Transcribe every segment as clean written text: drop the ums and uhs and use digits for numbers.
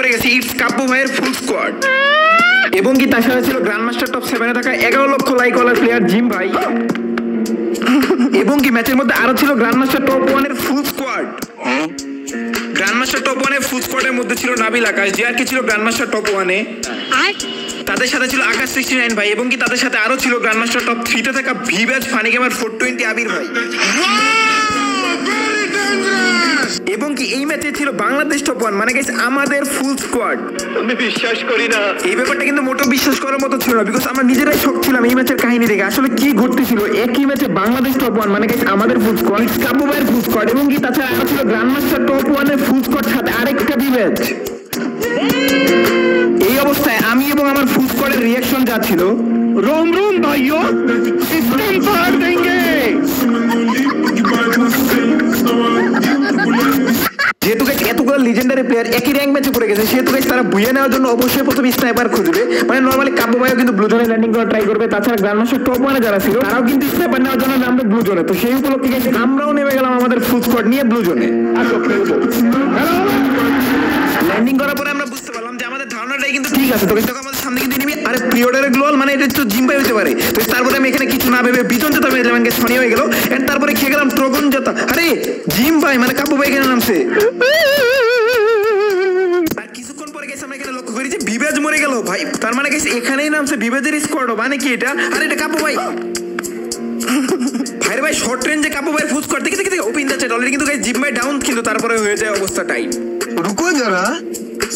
পড়ে গেছে ইটস কাব্য ভাইয়ের ফুল স্কোয়াড এবং কি তার সাথে ছিল গ্র্যান্ড মাস্টার টপ 7 এ থাকা 11 লক্ষ লাইক ওয়ালা প্লেয়ার জিম ভাই এবং কি ম্যাচের মধ্যে আরো ছিল গ্র্যান্ড মাস্টার টপ 1 এর ফুল স্কোয়াড। গ্র্যান্ড মাস্টার টপ 1 এর ফুল স্কোয়াডের মধ্যে ছিল নাবিল আকাশ, জিআর কি ছিল গ্র্যান্ড মাস্টার টপ 1 এ, তাদের সাথে ছিল আকাশ 69 ভাই এবং কি তাদের সাথে আরো ছিল গ্র্যান্ড মাস্টার টপ 3 তে থাকা ভিভ্যাজ ফানি গেমার 420 আবির ভাই এবং কি এই ম্যাচে ছিল বাংলাদেশ টপ 1 মানে গাইস আমাদের ফুল স্কোয়াড। আমি বিশ্বাস করি না, এই ব্যাপারটা কিন্তু মোটেও বিশ্বাস করার মতো ছিল না, বিকজ আমরা নিজেরাই শক ছিলাম এই ম্যাচের কাহিনী দেখে আসলে কি ঘটতেছিল। একই ম্যাচে বাংলাদেশ টপ 1 মানে গাইস আমাদের ফুল স্কোয়াড, কাব্য ভাইয়ের ফুল স্কোয়াড এবং কি তাছাড়া আরো ছিল গ্র্যান্ড মাস্টার টপ 1 এর ফুল স্কোয়াড সাথে আরেকটা ভিভ্যাজ। এই অবস্থায় আমি এবং আমার ফুল স্কোয়াডের রিঅ্যাকশন যা ছিল, রোম রোম ভাইও সিস্টেম পার দেंगे। যেহেতু এতগুলো লিজেন্ডারি প্লেয়ার একই র্যাঙ্ক ম্যাচে পড়ে গেছে সেহেতু তারা বুয়ে নেওয়ার জন্য অবশ্যই প্রথমে স্নাইপার খুঁজবে, মানে নরমালি কাব্য ভাইও কিন্তু ব্লু জোনে ল্যান্ডিং করার ট্রাই করবে, তাছাড়া গ্র্যান্ড মাস্টার টপ 1 এ যারা ছিল তারাও কিন্তু স্নাইপার নেওয়ার জন্য নামবে ব্লু জোনে। তো সেই উপলক্ষে আমরাও নেমে গেলাম আমাদের ফুল স্কোয়াড নিয়ে ব্লু জোনে। ল্যান্ডিং করার পরে আমরা বুঝতে পারলাম যে আমাদের ধারণাটাই কিন্তু ঠিক আছে। তো আমাদের সামনে কিন্তু এনিমি, আরে প্রিঅর্ডারের গ্লোয়াল মানে এটা তো জিম ভাই হতে পারে। তো তারপরে আমি এখানে কিছু না ভেবে বিজন জেতা মেরে দিলাম, ফানি হয়ে গেল এন্ড তারপরে খেয়ে গেলাম ট্রগন জেতা। আরে জিম ভাই মানে কাব্য ভাই এখানে নামছে। আর কিছুক্ষণ পরে গেছে আমরা এখানে লক্ষ্য করি যে ভিভ্যাজ মরে গেল ভাই, তার মানে গেছে এখানেই নামছে ভিভ্যাজের স্কোয়াড, মানে কি এটা? আরে এটা কাব্য ভাই ভাই ভাই শর্ট রেঞ্জে কাব্য ভাই ফুজ করতে দেখে দেখে ওপেন দ্য চ্যাট অলরেডি কিন্তু গাইস জিম ভাই ডাউন কিন্তু তারপরে হয়ে যায় অবস্থা টাইট। রুকো যারা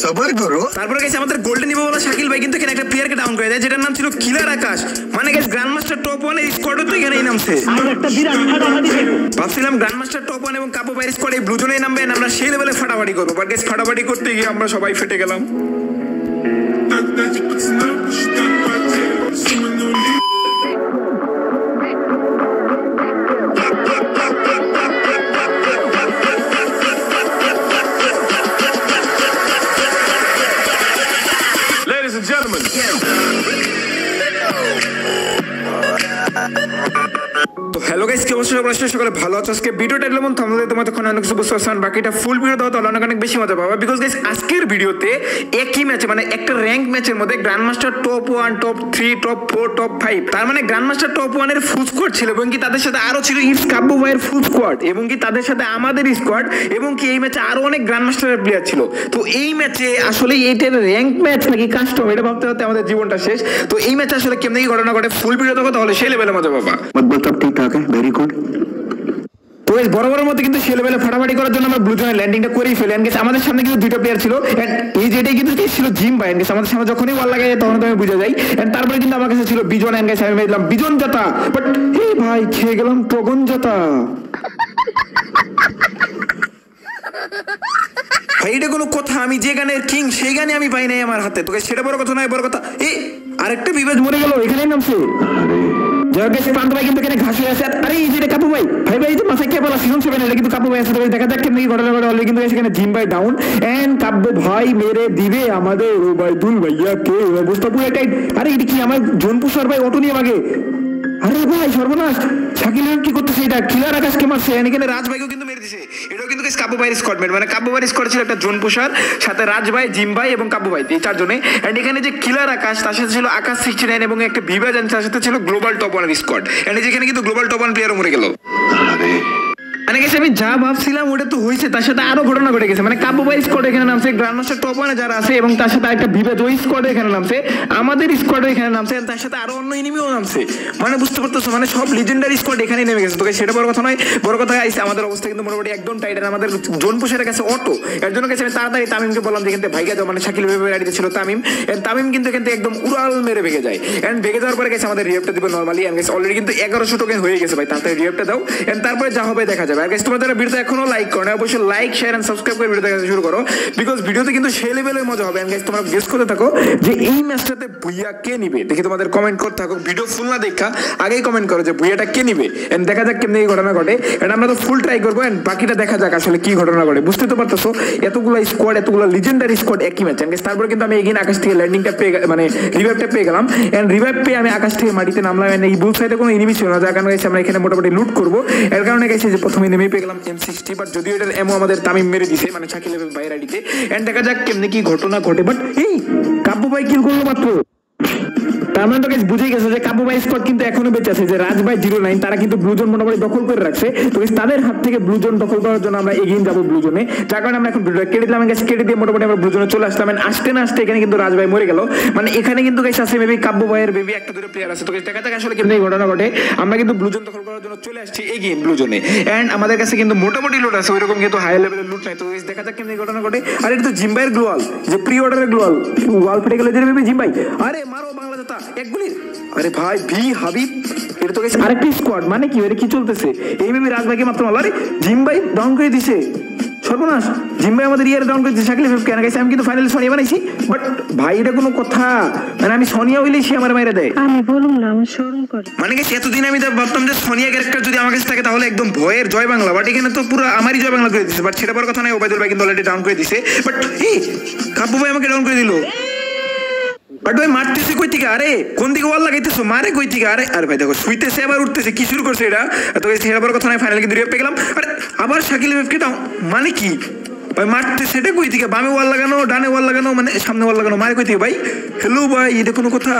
সবার করো। তারপরে গেছে আমাদের গোল্ডেন ইভো বলা শাকিল ভাই কিন্তু এখানে একটা প্লেয়ারকে ডাউন করে দেয় যেটার নাম ছিল কিলার আকাশ, মানে গেছে গ্র্যান্ড মাস্টার টপ 1 এর স্কোয়াডও তো এখানেই নামছে। ভাবছিলাম গ্র্যান্ড মাস্টার টপ 1 এবং কাব্য ভাইয়ের স্কোয়াড এই ব্লু জোনে নামবে, আমরা সেই লেভেলে ফাটাফাটি করবো, বাট গেছে ফাটাফাটি করতে গিয়ে আমরা সবাই ফেটে গেলাম। তো হ্যালো গাইস, কি অবস্থা? সকালে ভালো আছো? আজকে ভিডিওটা এর মধ্যে থামলে তোমাদের তখন অনেক কিছু বুঝতে পারছেন, বাকিটা ফুল ভিডিও দাও তাহলে অনেক বেশি মজা পাবে। বিকজ গাইস আজকের ভিডিওতে একই ম্যাচে মানে একটা র্যাঙ্ক ম্যাচের মধ্যে grand master top 1 top 3 top 4 top 5 তার মানে গ্র্যান্ড মাস্টার টপ 1 এর ফুল স্কোয়াড ছিল এবং কি তাদের সাথে আরো ছিল ইটস কাব্য ভাইয়ের ফুল স্কোয়াড এবং কি তাদের সাথে আমাদের স্কোয়াড এবং কি এই ম্যাচে আরো অনেক গ্র্যান্ড মাস্টারের প্লেয়ার ছিল। তো এই ম্যাচে আসলে এইটার র্যাঙ্ক ম্যাচ নাকি কাস্টম এটা ভাবতে ভাবতে আমাদের জীবনটা শেষ। তো এই ম্যাচে আসলে কেমন কি ঘটনা ঘটে ফুল ভিডিও দেখো তাহলে সেই লেভেলে মজা পাবা। সব ঠিকঠাক ভেরি গুড। তো এই বড় বড় মধ্যে কিন্তু সে লেভেলে ফাটাফাটি করার জন্য আমরা ব্লু জোনে ল্যান্ডিংটা করেই ফেলি। এন্ড আমাদের সামনে কিন্তু দুইটা প্লেয়ার ছিল এন্ড এই যেটাই কিন্তু ছিল জিম ভাই। এন্ড আমাদের সামনে যখনই ওয়াল লাগায় তখন তো আমি বুঝে যাই। এন্ড তারপরে কিন্তু আমার কাছে ছিল বিজন। এন্ড আমি মেরে দিলাম বিজন জেতা, বাট এই ভাই খেয়ে গেলাম টগন জেতা। ভাই এটা কোনো কথা? আমি যে গানের কিং সেই গানে আমি পাই নাই আমার হাতে। তোকে সেটা বড় কথা নয়, বড় কথা এই আরেকটা বিভেদ মরে গেল এখানেই নামছে। প্রান্ত ভাই কিন্তু এখানে ঘাস হয়ে আছে। আরে এই যে কাপু ভাই ভাই ভাই যে মাথায় কে বলা সিজন 7 এটা কিন্তু কাপু ভাই আছে। দেখা যাক কেমন ঘটনা ঘটে। অলরেডি কিন্তু এখানে জিম ভাই ডাউন এন্ড কাব্য ভাই মেরে দিবে আমাদের ওবাইদুল ভাইয়া কে অবস্থা পুরো টাইট। আরে এটা কি আমার জোনপুষার ভাই অটো নিয়ে মাগে? আরে ভাই সর্বনাশ, শাকিল কি করতেছে? এটা কিলার আকাশকে মারছে এখানে রাজ ভাইকেও কিন্তু মেরে দিছে। এটাও কিন্তু কাব্য ভাইয়ের স্কোয়াডমেট, মানে কাব্য ভাইয়ের স্কোয়াড ছিল একটা জোনপুষার সাথে রাজ ভাই জিম ভাই এবং কাব্য ভাই এই চারজনে। এন্ড এখানে যে কিলার আকাশ তার সাথে ছিল আকাশ 69 এবং একটা ভিভ্যাজ তার সাথে ছিল গ্লোবাল টপ 1 এর স্কোয়াড। এন্ড যেখানে কিন্তু গ্লোবাল টপ 1 প্লেয়ারও মরে গেল। মানে গেছে আমি যা ভাবছিলাম ওটা তো হয়েছে, তার সাথে আরো ঘটনা ঘটে গেছে। মানে কাব্য ভাই স্কোয়াড এখানে নামছে, গ্র্যান্ড মাস্টার টপ 1 যারা আছে এবং তার সাথে একটা ভিভ্যাজ ওই স্কোয়াড এখানে নামছে, আমাদের স্কোয়াড এখানে নামছে, তার সাথে আরো অন্য এনিমিও নামছে। মানে বুঝতে পারতেছো মানে সব লিজেন্ডারি স্কোয়াড এখানেই নেমে গেছে। তোকে সেটা বড় কথা নয়, বড় কথা আইছে আমাদের অবস্থা কিন্তু মোটামুটি একদম টাইট। আমাদের জোনপুষের কাছে অটো, এর জন্য গেছে আমি তাড়াতাড়ি তামিমকে বললাম যে এখান থেকে ভাইগা যাও, মানে শাকিল ভাই গাড়িতে ছিল তামিম। তামিম কিন্তু এখান থেকে একদম উড়াল মেরে ভেগে যায়। এন্ড ভেগে যাওয়ার পরে গেছে আমাদের রিয়েপটা দিব নরমালি। এন্ড গেছে অলরেডি কিন্তু 1100 টোকেন হয়ে গেছে ভাই, তাড়াতাড়ি রিয়েপটা দাও। এন্ড তারপরে যা হবে দেখা যাবে। আর গেছে তোমাদের ভিডিওতে এখনো লাইক করো না, অবশ্যই লাইক শেয়ার এন্ড সাবস্ক্রাইব করে ভিডিও দেখা শুরু করো, বিকজ ভিডিওতে কিন্তু সেই লেভেলের মজা হবে। এন্ড গাইস তোমরা গেস করতে থাকো যে এই ম্যাচটাতে ভুইয়া কে নিবে, দেখি তোমাদের কমেন্ট করতে থাকো। ভিডিও ফুল না দেখা আগেই কমেন্ট করো যে ভুইয়াটা কে নিবে। এন্ড দেখা যাক কেমন এই ঘটনা ঘটে। এন্ড আমরা তো ফুল ট্রাই করবো এন্ড বাকিটা দেখা যাক আসলে কি ঘটনা ঘটে। বুঝতে তো পারতেছো এতগুলো স্কোয়াড, এতগুলো লিজেন্ডারি স্কোয়াড একই ম্যাচ। এন্ড তারপরে কিন্তু আমি এগিয়ে আকাশ থেকে ল্যান্ডিংটা পেয়ে মানে রিভাইভটা পেয়ে গেলাম। এন্ড রিভাইভ পেয়ে আমি আকাশ থেকে মাটিতে নামলাম। এন্ড এই বুল সাইডে কোনো এনিমি ছিল না, যার কারণে গেছে আমরা এখানে মোটামুটি লুট করবো। এর কারণে গেছে যে প্রথমে প্রথমে নেমে পেয়ে গেলাম M60, বাট যদিও এটার এমও আমাদের তামিম মেরে দিছে, মানে শাকিল ভাইয়ের আইডিতে। এন্ড দেখা যাক কেমনে কি ঘটনা ঘটে। বাট এই কাব্য ভাই কিল করলো মাত্র, তার মানে তো গাইস বুঝেই গেছে যে কাব্য ভাই স্কোয়াড কিন্তু এখনো বেঁচে আছে, যে রাজ ভাই 09 তারা কিন্তু ব্লু জোন মোটামুটি দখল করে রাখছে। তো গাইস তাদের হাত থেকে ব্লু জোন দখল করার জন্য আমরা এগিয়ে যাবো ব্লু জোনে, যার কারণে আমরা এখন ভিডিওটা কেটে দিলাম। গাইস কেটে দিয়ে মোটামুটি আমরা ব্লু জোনে চলে আসলাম। আসতে না আসতে এখানে কিন্তু রাজ ভাই মরে গেল। মানে এখানে কিন্তু গাইস আছে মেবি কাব্য ভাইয়ের মেবি একটা দুটো প্লেয়ার আছে। তো গাইস দেখা যাক আসলে কেমনে এই ঘটনা ঘটে। আমরা কিন্তু ব্লু জোন দখল করার জন্য চলে আসছি এগিয়ে ব্লু জোনে, এন্ড আমাদের কাছে কিন্তু মোটামুটি লুট আছে, ওইরকম কিন্তু হাই লেভেলের লুট নাই। তো গাইস দেখা যাক কেমনে এই ঘটনা ঘটে। আর এটা তো জিম্বাইয়ের গ্লোয়াল, যে প্রি অর্ডারের গ্লোয়াল, ওয়াল ফেটে গেলে যে মেবি জিম্বাই, আরে মারো বাংলা জাতা এক গুলি। আরে ভাই ভি হাবিব, এটা তো গাইস আরেকটি স্কোয়াড, মানে কি এটা কি চলতেছে? এই মেবি রাজ ভাইকে মাত্র মারলো। আরে জিম ভাই ডাউন করে দিছে, সর্বনাশ। জিম ভাই আমাদের ইয়ার ডাউন করে দিছে। শাকিল কেন গাইছে? আমি কিন্তু ফাইনালি সোনিয়া বানাইছি, বাট ভাই এটা কোনো কথা? মানে আমি সোনিয়া হইলেই সে আমার মাইরা দেয়। আমি বলুম না, আমার শরম করে। মানে গেছে এতদিন আমি ভাবতাম যে সোনিয়া ক্যারেক্টার যদি আমার কাছে থাকে তাহলে একদম ভয়ের জয় বাংলা, বাট এখানে তো পুরো আমারই জয় বাংলা করে দিছে। বাট সেটা বড় কথা নয়, ওবায়দুল ভাই কিন্তু অলরেডি ডাউন করে দিছে। বাট এই কাব্য ভাই আমাকে ডাউন করে দিল। বাট ভাই মারতেছে কই থেকে? আরে কোন দিকে ওয়াল লাগাইতেছো? মারে কই থেকে? আরে আরে ভাই দেখো শুইতেছে আবার উঠতেছে, কি শুরু করছে এটা? তো সেটা বড় কথা নয়, ফাইনালি কিন্তু রিপ পেয়ে গেলাম। আরে আবার শাকিল ভাইকে ডাউন, মানে কি ভাই? মারতে সেটা কই থেকে? বামে ওয়াল লাগানো, ডানে ওয়াল লাগানো, মানে সামনে ওয়াল লাগানো, মারে কই থেকে ভাই? হ্যালো ভাই, এটা কোনো কথা?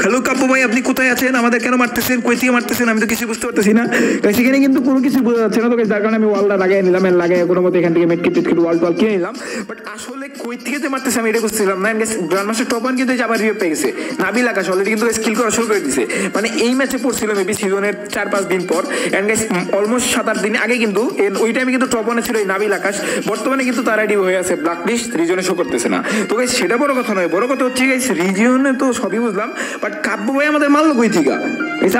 হ্যালো কাব্য ভাই, আপনি কোথায় আছেন? আমাদের কেন মারতেছেন? কই থেকে মারতেছেন? আমি তো কিছু বুঝতে পারতেছি না। সেখানে কিন্তু কোনো কিছু বোঝা যাচ্ছে না। তো যার কারণে আমি ওয়ালটা লাগাই নিলাম, লাগাই কোনো মতো এখান থেকে মেটকিট টেটকিট ওয়াল টোয়াল কিনে নিলাম। বাট আসলে কই থেকে যে মারতেছে আমি এটা বুঝছিলাম না। গ্র্যান্ড মাস্টার টপ 1 কিন্তু আবার রিভিউ পেয়ে গেছে। নাবিল আকাশ অলরেডি কিন্তু স্কিল করা শুরু করে দিয়েছে। মানে এই ম্যাচে পড়ছিল মেবি সিজনের 4-5 দিন পর, এন্ড গাইস অলমোস্ট 7-8 দিন আগে কিন্তু ওই টাইমে কিন্তু টপ 1 ছিল এই নাবিল আকাশ। বর্তমানে কিন্তু তার আইডি হয়ে আছে ব্ল্যাক লিস্ট, রিজনে শো করতেছে না। তো গাইস সেটা বড় কথা নয়, বড় কথা হচ্ছে গাইস রিজিয়নে তো সবই বুঝলাম, বাট কাব্য ভাই আমাদের মারলো কই থেকে?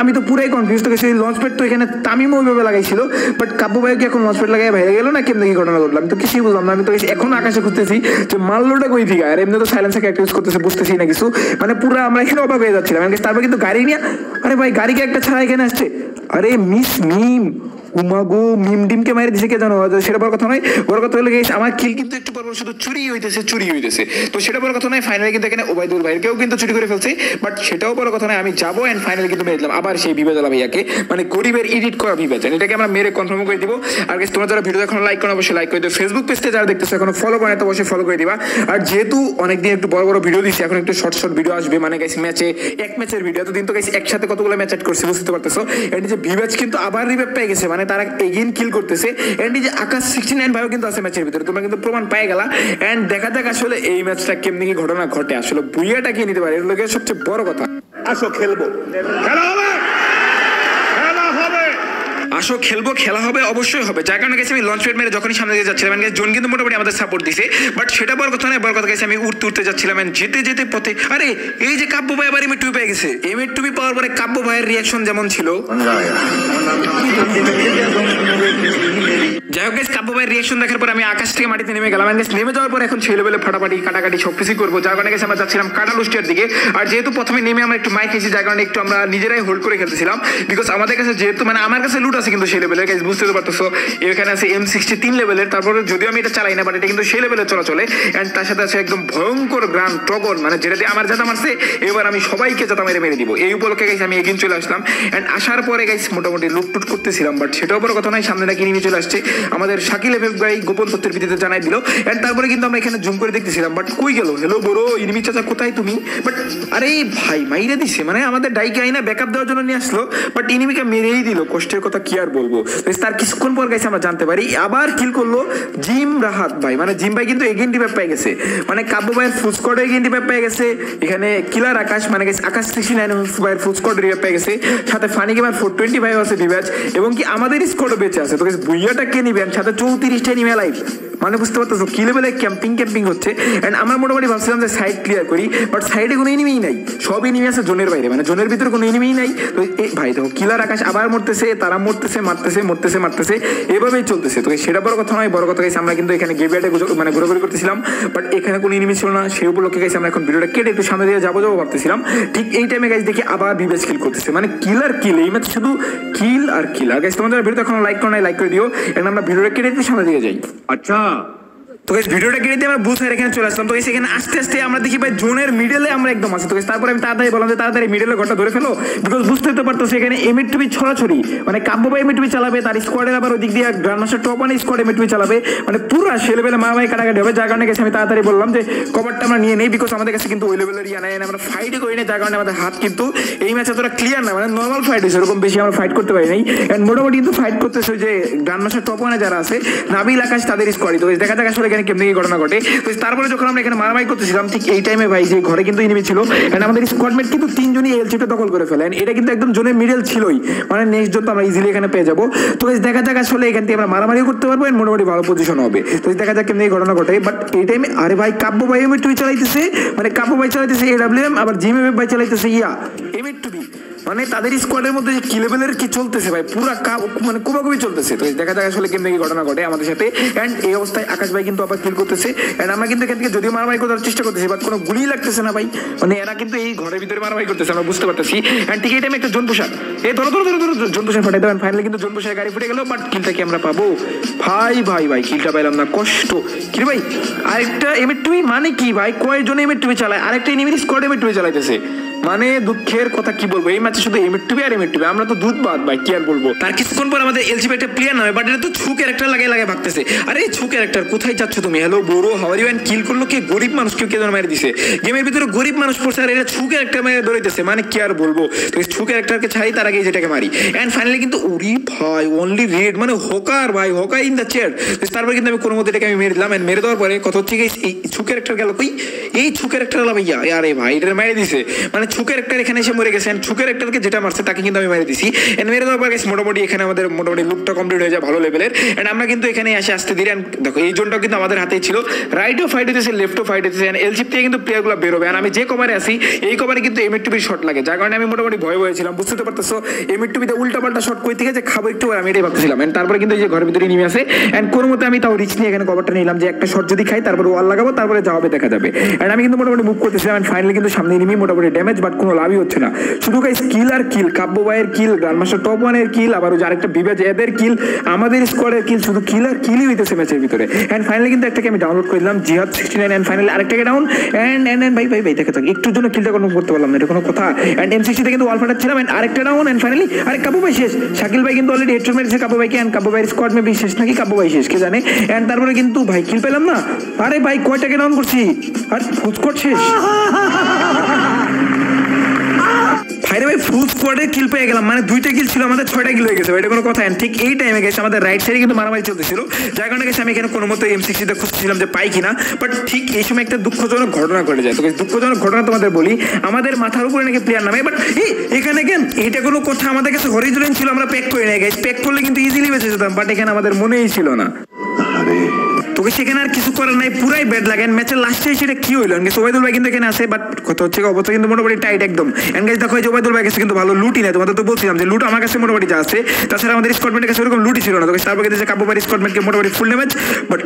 আমি তো পুরাই কনফিউজ। তো সেই লঞ্চ প্যাড তো এখানে তামিম ওইভাবে লাগাইছিল, বাট কাব্য ভাই কি এখন লঞ্চ প্যাড লাগাই বাইরে গেল না কেমন কি ঘটনা ঘটলাম তো কিছুই বুঝলাম না। আমি তো এখন আকাশে খুঁজতেছি যে মারলোটা কই থেকে, আর এমনি তো সাইলেন্সার ক্যারেক্টার ইউজ করতেছে, বুঝতেছি না কিছু। মানে পুরো আমরা এখানে অবাক হয়ে যাচ্ছিলাম। তারপর কিন্তু গাড়ি নিয়ে, আরে ভাই গাড়িকে একটা ছাড়া এখানে আসছে। আরে মিস মিম, উমাগো মিম ডিমকে মারি দিছে কে জানো? সেটা বড় কথা নয়, বড় কথা হলো আমার কিল কিন্তু একটু পর শুধু চুরি হইতেছে। তো সেটা বড় কথা নয়, ফাইনালি কিন্তু এখানে ওবায়দুল ভাইকেও কিন্তু চুরি করে ফেলছে। বাট সেটাও বড় কথা নয়, আমি যাবো এন্ড ফাইনালি কিন্তু মেরে দিলাম আবার সেই বিবেচনা ভাইয়াকে, মানে গরিবের এডিট করা বিবেচনা, এটাকে আমরা মেরে কনফার্ম করে দিব। আর তোমরা যারা ভিডিও এখন লাইক করো অবশ্যই লাইক করে দিও। ফেসবুক পেজটা যারা দেখতেছো এখনো ফলো করে তো অবশ্যই ফলো করে দিবা। আর যেহেতু অনেকদিন একটু বড় বড় ভিডিও দিচ্ছি, এখন একটু শর্ট ভিডিও আসবে, মানে গাইস ম্যাচে এক ম্যাচের ভিডিও। এতদিন তো গাইস একসাথে কতগুলো ম্যাচ অ্যাড করছি, বুঝতে পারতেছো? এন্ড যে বিবেচ কিন্তু আবার রিভাইভ পেয়ে গেছে, মানে তারা এগেইন কিল করতেছে। এন্ড যে আকাশ 69 ভাইও কিন্তু আছে ম্যাচের ভিতরে, তোমরা কিন্তু প্রমাণ পেয়ে গেলা। এন্ড দেখা যাক আসলে এই ম্যাচটা কেমনি কি ঘটনা ঘটে, আসলে বুইয়াটা কি নিতে পারে, এর লোকের সবচেয়ে বড় কথা। আসো খেলবো, খেলা হবে, খেলা হবে। আসো খেলবো, খেলা হবে, অবশ্যই হবে। যার কারণে গেছে আমি লঞ্চ প্যাড মেরে যখনই সামনে দিয়ে যাচ্ছিলাম, জোন কিন্তু মোটামুটি আমাদের সাপোর্ট দিছে। বাট সেটা বড় কথা নয়, বড় কথা গেছে আমি উঠতে যাচ্ছিলাম, যেতে পথে আরে এই যে কাব্য ভাই আবার এমএ টুপি পেয়ে গেছে। এমএ টুপি পাওয়ার পরে কাব্য ভাইয়ের রিয়াকশন যেমন ছিল, যাই হোক গাইস কাব্য ভাইয়ের রিয়াকশন দেখার পর আমি আকাশ থেকে মাটিতে নেমে গেলাম। নেমে যাওয়ার পর এখন ছেলে বেলে ফাটাফাটি কাটাকাটি সবকিছু করবো। যার কারণে গেছে আমরা যাচ্ছিলাম কাটালুস্টিয়ার দিকে। আর যেহেতু প্রথমে নেমে আমরা একটু মাইক খেয়েছি, যার কারণে একটু আমরা নিজেরাই হোল্ড করে খেলতেছিলাম, বিকজ আমাদের কাছে যেহেতু মানে আমার কাছে লুট আছে কিন্তু সেই লেভেলের, গাইস বুঝতে পারতেছো এখানে আছে M63 লেভেলের। তারপরে যদিও আমি এটা চালাই না, বাট এটা কিন্তু সেই লেভেলে চলে। এন্ড তার সাথে আছে একদম ভয়ঙ্কর গ্রান ট্রগন, মানে যেটা দিয়ে আমার জাতা মারছে, এবার আমি সবাইকে জাতা মেরে দিব। এই উপলক্ষে গাইস আমি এগিয়ে চলে আসলাম। এন্ড আসার পরে গাইস মোটামুটি লুটটুট করতেছিলাম, বাট সেটাও বড় কথা নয়, সামনে নাকি নিয়ে চলে আসছে আমাদের শাকিল ভাই গোপন তথ্যের ভিত্তিতে জানাই দিল। এন্ড তারপরে কিন্তু আমরা এখানে জুম করে দেখতেছিলাম, বাট কই গেল? হ্যালো বড় ইনিমি চাচা কোথায় তুমি? বাট আরে ভাই মাইরে দিছে, মানে আমাদের ডাইকে আইনা ব্যাকআপ দেওয়ার জন্য নিয়ে আসলো, বাট ইনিমিকে মেরেই দিল। কষ্টের কথা কি আর বলবো। তার কিছুক্ষণ পর গেছে আমরা জানতে পারি আবার কিল করলো জিম রাহাত ভাই, মানে জিম ভাই কিন্তু এগেইন রিভাইভ পেয়ে গেছে। মানে কাব্য ভাইয়ের ফুল স্কোয়াড এগেইন রিভাইভ পেয়ে গেছে। এখানে কিলার আকাশ, মানে আকাশ 69 ভাইয়ের ফুল স্কোয়াড রিভাইভ পেয়ে গেছে। সাথে ফানি গেমার 420 ভাই আছে রিভাইভ, এবং কি আমাদের স্কোয়াডও বেঁচে আছে। তো বুইয়াটা কে নিবেন, সাথে 34টা নিমে লাইভ, মানে বুঝতে পারতেছো কি লেভেলে ক্যাম্পিং হচ্ছে। এন্ড আমরা মোটামুটি ভাবছিলাম যে সাইড ক্লিয়ার করি, বাট সাইডে কোনো এনিমিই নাই, সব এনিমি আছে জোনের বাইরে, মানে জোনের ভিতরে কোনো এনিমিই নাই। তো ভাই দেখো কিলার আকাশ আবার মরতেছে, তারা মরতেছে, মারতেছে, এভাবেই চলতেছে। তো সেটা বড় কথা নয়, বড় কথা গেছে আমরা কিন্তু এখানে গেবিয়াটে মানে ঘোরাঘুরি করতেছিলাম, বাট এখানে কোনো এনিমি ছিল না। সেই উপলক্ষে গেছে আমরা এখন ভিডিওটা কেটে একটু সামনে দিয়ে যাবো ভাবতেছিলাম। ঠিক এই টাইমে গাইস দেখি আবার বিবেচ কিল করতেছে, মানে কিলার কিল, এই ম্যাচ শুধু কিল আর কিল। আর গাইস তোমাদের ভিডিও এখন লাইক করো না, লাইক করে দিও। এন্ড আমরা ভিডিওটা কেটে একটু সামনে দিয়ে যাই। আচ্ছা তো গাইস ভিডিওটা কেটে দিয়ে আমরা বুঝার এখানে চলে আসলাম। তো গাইস এখানে আস্তে আস্তে আমরা দেখি ভাই জোনের মিডলে আমরা একদম আছি। তো গাইস তারপরে আমি তাড়াতাড়ি বললাম যে তাড়াতাড়ি মিডলে ঘরটা ধরে ফেলো, বিকজ বুঝতে তো পারতো এখানে এমএটুবি ছড়াছড়ি, মানে কাব্য ভাই এমএটুবি চালাবে, তার স্কোয়াডের আবার ওদিক দিয়ে গ্র্যান্ডমাস্টার টপ ওয়ান স্কোয়াড এমএটুবি চালাবে, মানে পুরো ছেলেবেলে মারামারি কাটাকাটি হবে। যার কারণে গেছে আমি তাড়াতাড়ি বললাম যে কভারটা আমরা নিয়ে নেই, বিকজ আমাদের কাছে কিন্তু ওই লেভেলের ইয়া নাই, আমরা ফাইটই করি না। যার কারণে আমাদের হাত কিন্তু এই ম্যাচে তোরা ক্লিয়ার না, মানে নর্মাল ফাইট হয়েছে, এরকম বেশি আমরা ফাইট করতে পারি নাই। এন্ড মোটামুটি কিন্তু ফাইট করতেছে যে গ্র্যান্ডমাস্টার টপ ওয়ানে যারা আছে নাবিল আকাশ তাদের স্কোয়াডই। তো দেখা যাক আসলে এখানে কেমনি ঘটনা ঘটে। তো তারপরে যখন আমরা এখানে মারামারি করতেছিলাম ঠিক এই টাইমে ভাই যে ঘরে কিন্তু এনিমি ছিল, এন্ড আমাদের স্কোয়াডমেট কিন্তু তিনজনই এলচিটা দখল করে ফেলেন। এটা কিন্তু একদম জোনের মিডল ছিলই, মানে নেক্সট জন তো আমরা ইজিলি এখানে পেয়ে যাবো। তো দেখা যাক আসলে এখান থেকে আমরা মারামারি করতে পারবো, এন্ড মোটামুটি ভালো পজিশন হবে। তো দেখা যাক কেমনি ঘটনা ঘটে। বাট এই টাইমে আরে ভাই কাব্য ভাই এমএটুবি চালাইতেছে, মানে কাব্য ভাই চালাইতেছে এডব্লিউএম, আবার জিএমএফ ভাই চালাইতেছে ইয়া এমএটুবি, মানে তাদের স্কোয়াডের মধ্যে যে কি লেভেলের কি চলতেছে ভাই, পুরা মানে কোবাকুবি চলতেছে। তো দেখা যাক আসলে কেমনি কি ঘটনা ঘটে আমাদের সাথে। এন্ড এই অবস্থায় আকাশ ভাই কিন্তু আবার কিল করতেছে, এন্ড আমরা কিন্তু এখান থেকে যদিও মারামারি করার চেষ্টা করতেছি, বাট কোনো গুলি লাগতেছে না ভাই, মানে এরা কিন্তু এই ঘরের ভিতরে মারামারি করতেছে, আমরা বুঝতে পারতেছি। এন্ড ঠিক এই টাইমে একটা জোন পোশাক, এই ধরো ধরো ধরো ধরো জোন পোশাক ফাটাই দেবেন। ফাইনালি কিন্তু জোন পোশাক গাড়ি ফুটে গেল, বাট কিলটা কি আমরা পাবো? ভাই ভাই ভাই কিলটা পাইলাম না, কষ্ট কি ভাই। আরেকটা এমএটুবি মানে কি ভাই, কয়েকজন এমএটুবি চালায়, আরেকটা এনিমির স্কোয়াড এমএটুবি চালাইতেছে, মানে দুঃখের কথা কি বলবো। এই ম্যাচে শুধু এমএটুবি আর এমএটুবি, আমরা তো দুধ বাদ ভাই, কি আর বলবো। তার কিছুক্ষণ পর আমাদের এলসিবি একটা প্লেয়ার নামে, বাট এটা তো ছু ক্যারেক্টার লাগাই লাগাই ভাগতেছে। আরে ছু ক্যারেক্টার কোথায় যাচ্ছ তুমি? হ্যালো বড়ো হাওয়ার ইউ, এন্ড কিল করলো কে? গরিব মানুষ কেউ কে মেরে দিছে, গেমের ভিতরে গরিব মানুষ পড়ছে, আর এটা ছু ক্যারেক্টার মেরে ধরেছে, মানে কি আর বলবো। তো এই ছু ক্যারেক্টারকে ছাড়ি, তার আগে যেটাকে মারি। এন্ড ফাইনালি কিন্তু ওরি ভাই অনলি রেড, মানে হকার ভাই, হকার ইন দ্য চেয়ার। তারপর কিন্তু আমি কোনো মতো এটাকে আমি মেরে দিলাম। এন্ড মেরে দেওয়ার পরে কথা হচ্ছে এই ছু ক্যারেক্টার গেল কই? এই ছু ক্যারেক্টার হলো ভাইয়া, আরে ভাই এটা মেরে দিছে, মানে ছু ক্যারেক্টার এখানে এসে মরে গেছে। ছু ক্যারেক্টারকে যেটা মারছে তাকে কিন্তু আমি মেরে দিছি। এন্ড মেরে দেওয়ার পর মোটামুটি এখানে আমাদের মোটামুটি লুকটা কমপ্লিট হয়ে যায় ভালো লেভেলের। এন্ড আমরা কিন্তু এখানে এসে আসতে দিই। দেখো এই জোনটাও কিন্তু আমাদের হাতেই ছিল, রাইটও ফাইট হতেছে, লেফটও ফাইট হতেছে। এন্ড এলচিপ থেকে কিন্তু প্লেয়ারগুলো বেরোবে, আর আমি যে কভারে আসি এই কভারে কিন্তু এমএটুবির শট লাগে, যার কারণে আমি মোটামুটি ভয় হয়েছিলাম। বুঝতে তো পারতেছো এমএটুবিতে উল্টা পাল্টা শট কই থেকে যে খাবো একটু, আমি এটাই ভাবছিলাম। এন্ড তারপরে কিন্তু এই যে ঘরের ভিতরে নেমে আসে, এন্ড কোনো মতে আমি তাও রিচ নিয়ে এখানে কভারটা নিলাম যে একটা শট যদি খাই তারপরে ওয়াল লাগাবো, তারপরে যাওয়াবে দেখা যাবে। এন্ড আমি কিন্তু মোটামুটি মুভ করতেছিলাম। এন্ড ফাইনালি কিন্তু সামনে নেমে মোটামুটি ড্যামেজ, বাট কোনো লাভই হচ্ছে না, শুধু গাইস কিল আর কিল। কাব্য ভাইয়ের কিল, গ্র্যান্ডমাস্টার টপ ওয়ানের কিল, আবার ওই আরেকটা বিবেজ এদের কিল, আমাদের স্কোয়াডের কিল, শুধু কিল আর কিলই হইতেছে ম্যাচের ভিতরে। এন্ড ফাইনালি কিন্তু একটাকে আমি ডাউনলোড করে দিলাম, জিহাদ 69। এন্ড ফাইনালি আরেকটাকে ডাউন। এন্ড ভাই ভাই ভাই দেখে থাকি একটুর জন্য কিলটা কনফার্ম করতে পারলাম না, এটা কোনো কথা। এন্ড M60 কিন্তু ওয়াল ফাটাচ্ছিলাম। এন্ড আরেকটা ডাউন। এন্ড ফাইনালি আরে কাব্য ভাই শেষ, শাকিল ভাই কিন্তু অলরেডি হেডশট মেরেছে কাব্য ভাইকে। এন্ড কাব্য ভাইয়ের স্কোয়াড মেবি শেষ নাকি কাব্য ভাই শেষ কে জানে। এন্ড তারপরে কিন্তু ভাই কিল পেলাম না। আরে ভাই কয়টাকে ডাউন করছি, আর ফুল স্কোয়াড শেষ। ভাইরে ভাই ফুল স্কোয়াডে কিল পেয়ে গেলাম, মানে 2টা কিল ছিল আমাদের, 6টা কিল হয়ে গেছে, এটা কোনো কথা। ঠিক এই টাইমে গেছে আমাদের রাইট সাইডে কিন্তু মারামারি চলতেছিল, যার কারণে গেছে আমি এখানে কোনো মতো M60 খুঁজছিলাম যে পাই কিনা। বাট ঠিক এই সময় একটা দুঃখজনক ঘটনা ঘটে যায়। তো দুঃখজনক ঘটনা তোমাদের বলি, আমাদের মাথার উপরে নাকি প্লেয়ার নামে, বাট এখানে কেন এটা কোনো কথা, আমাদের কাছে হরিজোন ছিল, আমরা প্যাক করে নিয়ে গেছি, প্যাক করলে কিন্তু ইজিলি বেঁচে যেতাম, বাট এখানে আমাদের মনেই ছিল না। তোকে সেখানে আর কিছু করার নাই, পুরাই ব্যাড লাগে। ম্যাচের লাস্টে সেটা কি হইলো, ওবাইদুল ভাই কিন্তু এখানে আছে, বাট কথা হচ্ছে অবস্থা কিন্তু মোটামুটি টাইট একদম। এন্ড গাইস দেখো যে ওবাইদুল ভাই কাছে কিন্তু ভালো লুটই নাই, তোমাদের তো বলছিলাম যে লুট আমার কাছে মোটামুটি যা আছে, তাছাড়া আমাদের স্কটমেন্টের কাছে ওরকম লুটই ছিল না। তো তারপর কিন্তু কাব্য ভাই স্কটমেন্টকে মোটামুটি ফুল ড্যামেজ। বাট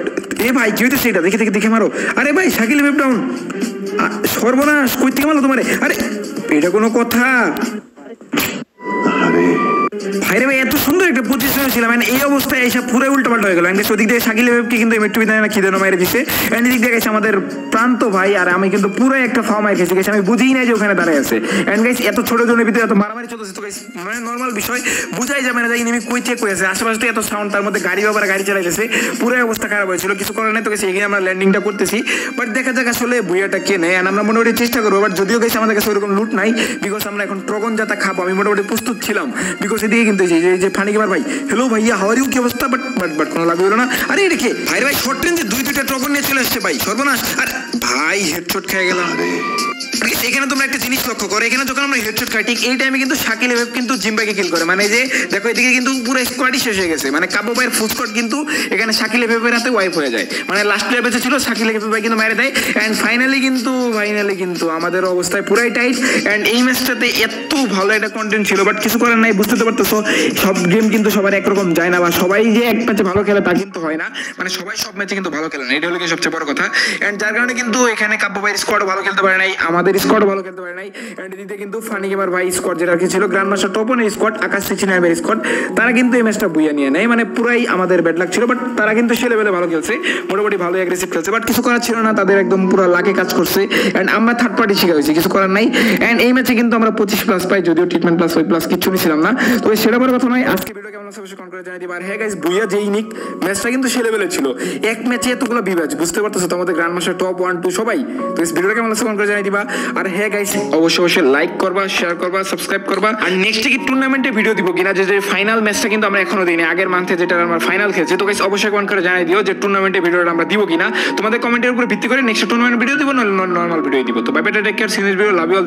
এ ভাই কি হইতেছে এটা, দেখে দেখে দেখে মারো। আরে ভাই শাকিল ওয়েব ডাউন, সর্বনাশ কই থেকে মারলো তোমারে? আরে এটা কোনো কথা ভাইরে ভাই, এত সুন্দর একটা পজিশনে ছিলাম, এই অবস্থায় এসে পুরো উল্টাপাল্টা হয়ে গেল। ওদিক দিয়ে শাকিল ওয়েবকে কিন্তু এমএটুবি না কি যেন মেরে দিছে। এন্ড এদিক দিয়ে গেছে আমাদের প্রান্ত ভাই, আর আমি কিন্তু পুরো একটা ফার্ম মার খেয়েছি, আমি বুঝিই নাই যে ওখানে দাঁড়ায় আছে। এন্ড গাইস এত ছোট জনের ভিতরে এত মারামারি চলতেছে, তো গাইস মানে নর্মাল বিষয় বুঝাই যাবে না যে এনিমি কই চেক করেছে, আশেপাশে তো এত সাউন্ড, তার মধ্যে গাড়ি বাবার গাড়ি চালাইতেছে, পুরো অবস্থা খারাপ হয়েছিল, কিছু করার নাই। তো গাইস এখানে আমরা ল্যান্ডিংটা করতেছি, বাট দেখা যাক আসলে বুইয়াটা কে নেয়। এন্ড আমরা মোটামুটি চেষ্টা করবো, বাট যদিও গাইস আমাদের কাছে ওরকম লুট নাই, বিকজ আমরা এখন ট্রগন জাতা খাবো, আমি মোটামুটি প্রস্তুত ছিলাম, বিকজ এদিকে কিন্তু যে ফানি গেমার ভাই, হ্যালো ভাইয়া হাউ আর ইউ, কি অবস্থা? বাট বাট বাট কোনো লাভ হলো না। আরে এটা কে ভাই? ভাই শর্ট রেঞ্জে 2-2টা ট্রগন নিয়ে চলে আসছে ভাই, সর্বনাশ। আর ভাই হেডশট খেয়ে গেলাম। এখানে তোমরা একটা জিনিস লক্ষ্য করো, এখানে যখন আমরা হেডশট খাই ঠিক এই টাইমে কিন্তু শাকিল ওয়েব কিন্তু জিম্বাকে কিল করে, মানে যে দেখো এদিকে কিন্তু পুরো স্কোয়াডই শেষ হয়ে গেছে, মানে কাব্য ভাইয়ের ফুল স্কোয়াড কিন্তু এখানে শাকিল ওয়েবের হাতে ওয়াইপ হয়ে যায়, মানে লাস্ট প্লেয়ার বেঁচে ছিল শাকিল ওয়েব ভাই কিন্তু মেরে দেয়। এন্ড ফাইনালি কিন্তু আমাদের অবস্থায় পুরাই টাইট। এন্ড এই ম্যাচটাতে এত ভালো একটা কন্টেন্ট ছিল, বাট কিছু করার নাই, বুঝতে তো পারতো পারতেছো সব গেম কিন্তু সবার একরকম যায় না, বা সবাই যে এক ম্যাচে ভালো খেলে তা কিন্তু হয় না, মানে সবাই সব ম্যাচে কিন্তু ভালো খেলে না, এটা হলো কি সবচেয়ে বড় কথা। এন্ড যার কারণে কিন্তু এখানে কাব্য ভাই স্কোয়াড ভালো খেলতে পারে নাই, আমাদের স্কোয়াড ভালো খেলতে পারে নাই। এন্ড এদিকে কিন্তু ফানি গেমার ভাই স্কোয়াড যেটা কি ছিল গ্র্যান্ড মাস্টার টপ ওয়ানের স্কোয়াড, আকাশ 69 স্কোয়াড, তারা কিন্তু এই ম্যাচটা বুইয়া নিয়ে নেয়, মানে পুরাই আমাদের ব্যাড লাক ছিল। বাট তারা কিন্তু সে লেভেলে ভালো খেলছে, মোটামুটি ভালো অ্যাগ্রেসিভ খেলছে, বাট কিছু করার ছিল না, তাদের একদম পুরো লাকে কাজ করছে। এন্ড আমরা থার্ড পার্টি শিখা হয়েছি, কিছু করার নাই। এন্ড এই ম্যাচে কিন্তু আমরা 25+ পাই, যদিও ট্রিটমেন্ট প্লাস ওই প্লাস কিছু নিছিলাম না, তবে সেটা বড় কথা নয়। আজকে ভিডিও কেমন লাগছে অবশ্যই কমেন্ট করে জানিয়ে দিবা। আর হ্যাঁ গাইস, বুইয়া যে ইউনিক ম্যাচটা কিন্তু সে লেভেলে ছিল, এক ম্যাচে এতগুলো বিভাজ, বুঝতে পারতেছো তোমাদের গ্র্যান্ড মাস্টার টপ 1 2 সবাই। তো এই ভিডিওটা কেমন লাগছে কমেন্ট করে জানিয়ে দিবা। আর হ্যাঁ গাইস, অবশ্যই লাইক করবা, শেয়ার করবা, সাবস্ক্রাইব করবা। আর নেক্সট কি টুর্নামেন্টে ভিডিও দিব কিনা, যে ফাইনাল ম্যাচটা কিন্তু আমরা এখনো দিইনি, আগের মান্থে যেটা আমরা ফাইনাল খেলছি। তো গাইস অবশ্যই কমেন্ট করে জানিয়ে দিও যে টুর্নামেন্টে ভিডিওটা আমরা দিব কিনা, তোমাদের কমেন্টের উপর ভিত্তি করে নেক্সট টুর্নামেন্ট ভিডিও দিব, না নরমাল ভিডিও দিব। তো bye bye, take care, see this video, love you all.